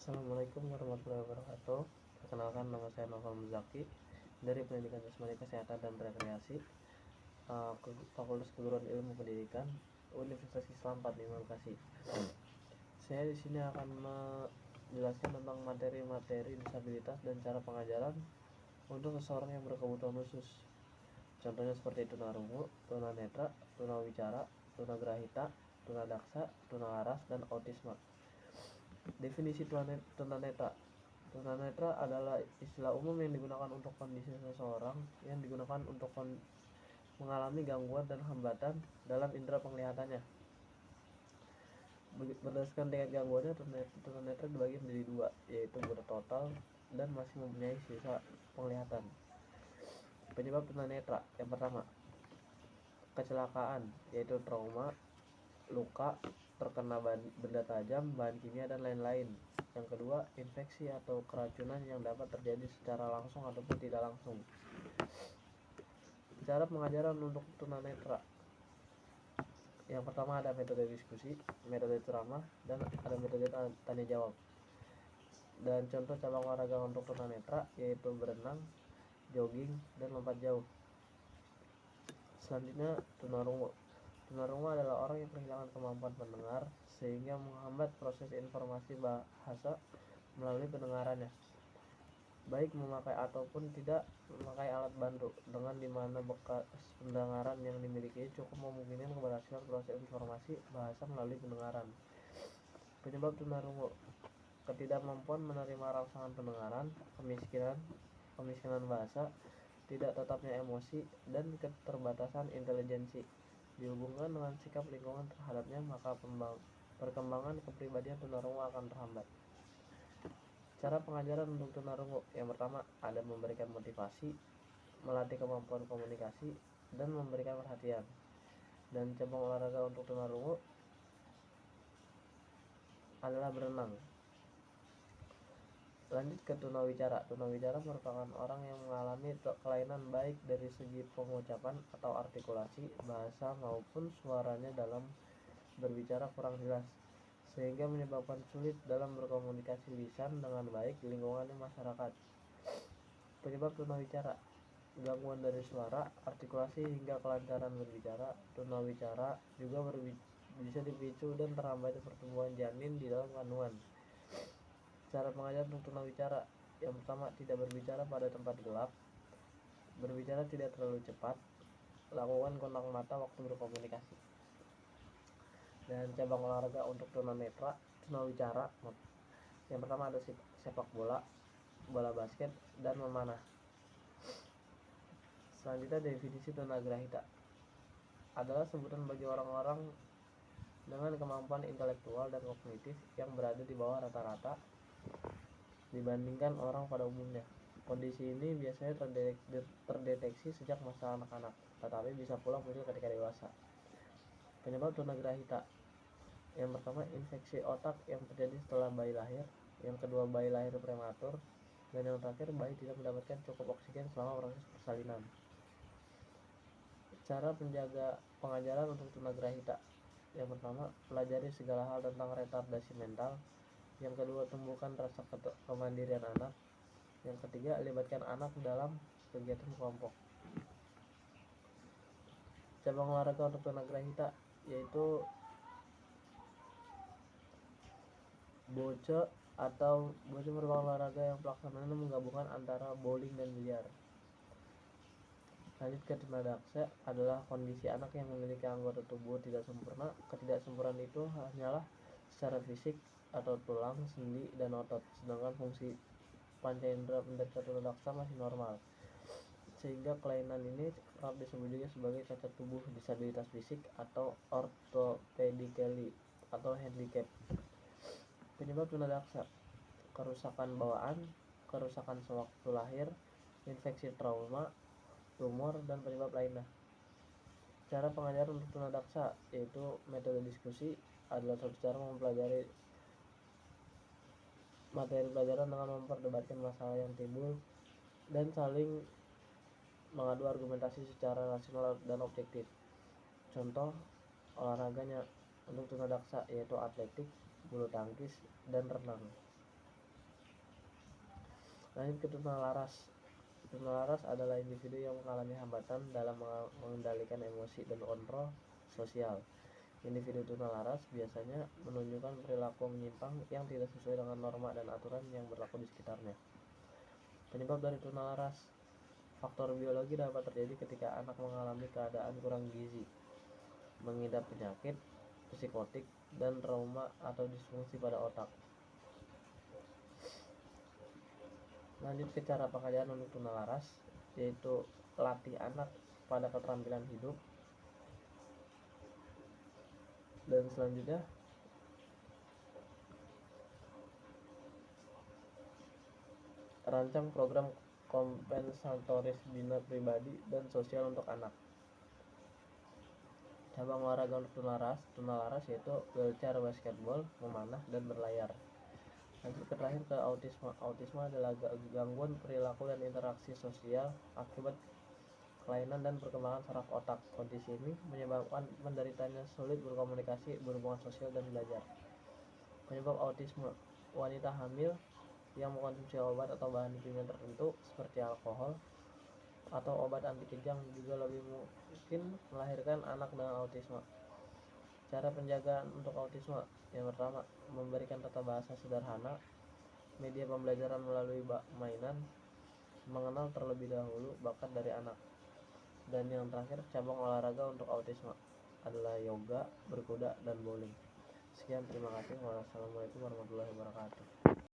Assalamualaikum warahmatullahi wabarakatuh. Perkenalkan, nama saya Novel Muzaki dari Pendidikan Jasmani Kesehatan dan Rekreasi, Fakultas Keguruan Ilmu Pendidikan, Universitas Islam 45 Bekasi. Saya di sini akan menjelaskan tentang materi-materi disabilitas dan cara pengajaran untuk seseorang yang berkebutuhan khusus. Contohnya seperti tunarungu, tunanetra, tunawicara, tunagrahita, tunadaksa, tunalaras, dan autisme. Definisi tunanetra. Tunanetra adalah istilah umum yang digunakan untuk kondisi seseorang yang digunakan untuk mengalami gangguan dan hambatan dalam indera penglihatannya. Berdasarkan tingkat gangguannya, tunanetra dibagi menjadi dua, yaitu buta total dan masih mempunyai sisa penglihatan. Penyebab tunanetra: yang pertama, kecelakaan, yaitu trauma, luka, terkena benda tajam, bahan kimia, dan lain-lain. Yang kedua, infeksi atau keracunan yang dapat terjadi secara langsung ataupun tidak langsung. Cara pengajaran untuk tunanetra: yang pertama ada metode diskusi, metode ceramah, dan ada metode tanya jawab. Dan contoh cabang olahraga untuk tunanetra yaitu berenang, jogging, dan lompat jauh. Selanjutnya, tunarungu. Tunarungu adalah orang yang kehilangan kemampuan mendengar sehingga menghambat proses informasi bahasa melalui pendengarannya, baik memakai ataupun tidak memakai alat bantu, dengan dimana bekas pendengaran yang dimiliki cukup memungkinkan keberhasilan proses informasi bahasa melalui pendengaran. Penyebab tunarungu: ketidakmampuan menerima rangsangan pendengaran, kemiskinan bahasa, tidak tetapnya emosi, dan keterbatasan intelijensi. Dihubungkan dengan sikap lingkungan terhadapnya, maka perkembangan kepribadian tunarungu akan terhambat. Cara pengajaran untuk tunarungu: yang pertama ada memberikan motivasi, melatih kemampuan komunikasi, dan memberikan perhatian. Dan cabang olahraga untuk tunarungu adalah berenang. Lanjut ke tunawicara. Tunawicara merupakan orang yang mengalami kelainan baik dari segi pengucapan atau artikulasi, bahasa, maupun suaranya dalam berbicara kurang jelas, sehingga menyebabkan sulit dalam berkomunikasi lisan dengan baik di lingkungan masyarakat. Penyebab tunawicara: gangguan dari suara, artikulasi, hingga kelancaran berbicara. Tunawicara juga bisa dipicu dan terhambatnya pertumbuhan janin di dalam kandungan. Cara pengajaran untuk tunawicara: yang pertama, tidak berbicara pada tempat gelap, berbicara tidak terlalu cepat, lakukan kontak mata waktu berkomunikasi. Dan cabang olahraga untuk tunawicara: yang pertama ada sepak bola, bola basket, dan memanah. Selanjutnya, definisi tunagrahita adalah sebutan bagi orang-orang dengan kemampuan intelektual dan kognitif yang berada di bawah rata-rata dibandingkan orang pada umumnya. Kondisi ini biasanya terdeteksi sejak masa anak-anak, tetapi bisa pula muncul ketika dewasa. Penyebab tunagrahita: yang pertama, infeksi otak yang terjadi setelah bayi lahir. Yang kedua, bayi lahir prematur. Dan yang terakhir, bayi tidak mendapatkan cukup oksigen selama proses persalinan. Cara pengajaran untuk tunagrahita: yang pertama, pelajari segala hal tentang retardasi mental. Yang kedua, tumbuhkan rasa kemandirian anak. Yang ketiga, libatkan anak dalam kegiatan kelompok. Cabang olahraga untuk tunagrahita yaitu boce merupakan olahraga yang pelaksanaannya menggabungkan antara bowling dan biliar. Lanjut ke tunadaksa adalah kondisi anak yang memiliki anggota tubuh tidak sempurna. Ketidaksempurnaan itu hanyalah secara fisik atau tulang, sendi, dan otot, sedangkan fungsi panca indera penderita tunadaksa masih normal, sehingga kelainan ini kerap disebut juga sebagai cacat tubuh, disabilitas fisik, atau orthopedically atau handicap. Penyebab tunadaksa: kerusakan bawaan, kerusakan sewaktu lahir, infeksi trauma, tumor, dan penyebab lainnya. Cara pengajaran untuk tunadaksa yaitu metode diskusi adalah suatu cara mempelajari materi pelajaran dengan memperdebatkan masalah yang timbul dan saling mengadu argumentasi secara rasional dan objektif. Contoh olahraganya untuk tunadaksa yaitu atletik, bulu tangkis, dan renang. Lanjut ke tunalaras. Tunalaras adalah individu yang mengalami hambatan dalam mengendalikan emosi dan kontrol sosial. Individu tunalaras biasanya menunjukkan perilaku menyimpang yang tidak sesuai dengan norma dan aturan yang berlaku di sekitarnya. Penyebab dari tunalaras. Faktor biologi dapat terjadi ketika anak mengalami keadaan kurang gizi, mengidap penyakit, psikotik, dan trauma atau disfungsi pada otak. Lanjut ke cara pengajaran untuk tunalaras, yaitu latih anak pada keterampilan hidup. Dan selanjutnya rancang program kompensatoris bina pribadi dan sosial untuk anak. Cabang olahraga untuk tunalaras yaitu wheelchair, basketball, memanah, dan berlayar. Lanjut ke terakhir ke autisme. Autisme adalah gangguan perilaku dan interaksi sosial akibat kelainan dan perkembangan saraf otak. Kondisi ini menyebabkan penderitanya sulit berkomunikasi, berhubungan sosial, dan belajar. Penyebab autisme. Wanita hamil yang mengkonsumsi obat atau bahan kimia tertentu seperti alkohol atau obat anti kejang juga lebih mungkin melahirkan anak dengan autisme. Cara penjagaan untuk autisme. Yang pertama, memberikan tata bahasa sederhana, media pembelajaran melalui mainan, mengenal terlebih dahulu bakat dari anak. Dan yang terakhir, cabang olahraga untuk autisme adalah yoga, berkuda, dan bowling. Sekian, terima kasih. Wassalamualaikum warahmatullahi wabarakatuh.